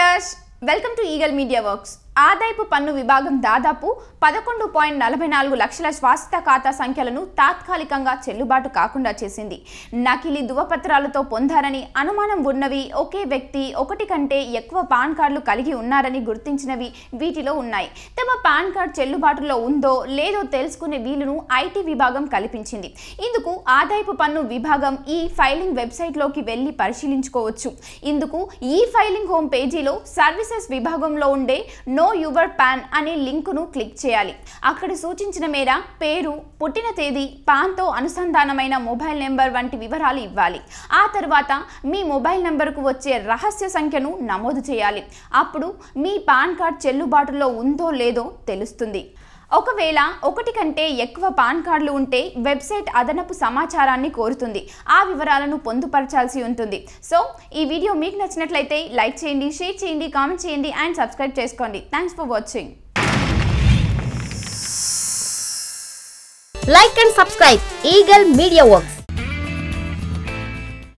Viewers, welcome to eagle media works. ఆదాయపు పన్ను విభాగం దాదాపు 11.44 లక్షల స్వాస్థ్య ఖాతా సంఖ్యలను తాత్కాలికంగా చెల్లుబాటు కాకుండా చేసింది. నకిలీ ధృవపత్రాలతో పొందారని అనుమానం ఉన్నవి, ఒకే వ్యక్తి ఒకటి కంటే ఎక్కువ పాన్ కార్డులు కలిగి ఉన్నారని గుర్తించినవి వీటిలో ఉన్నాయి. తమ పాన్ కార్డ్ చెల్లుబాటులో ఉందో లేదో తెలుసుకునే వీలును ఐటీ విభాగం కల్పించింది. ఇందుకు ఆదాయపు పన్ను విభాగం ఈ ఫైలింగ్ వెబ్సైట్లోకి వెళ్ళి పరిశీలించుకోవచ్చు. ఇందుకు ఈ ఫైలింగ్ హోమ్ పేజీలో సర్వీసెస్ విభాగంలో ఉండే నో యువర్ పాన్ అనే లింకును క్లిక్ చేయాలి. అక్కడ సూచించిన మేర పేరు, పుట్టిన తేదీ, పాన్తో అనుసంధానమైన మొబైల్ నెంబర్ వంటి వివరాలు ఇవ్వాలి. ఆ తర్వాత మీ మొబైల్ నెంబర్కు వచ్చే రహస్య సంఖ్యను నమోదు చేయాలి. అప్పుడు మీ పాన్ కార్డ్ చెల్లుబాటులో ఉందో లేదో తెలుస్తుంది. ఒకవేళ ఒకటి కంటే ఎక్కువ పాన్ కార్డులు ఉంటే వెబ్సైట్ అదనపు సమాచారాన్ని కోరుతుంది. ఆ వివరాలను పొందుపరచాల్సి ఉంటుంది. సో ఈ వీడియో మీకు నచ్చినట్లయితే లైక్ చేయండి, షేర్ చేయండి, కామెంట్ చేయండి అండ్ సబ్స్క్రైబ్ చేసుకోండి. Thanks for watching. Like and subscribe Eagle Media Works.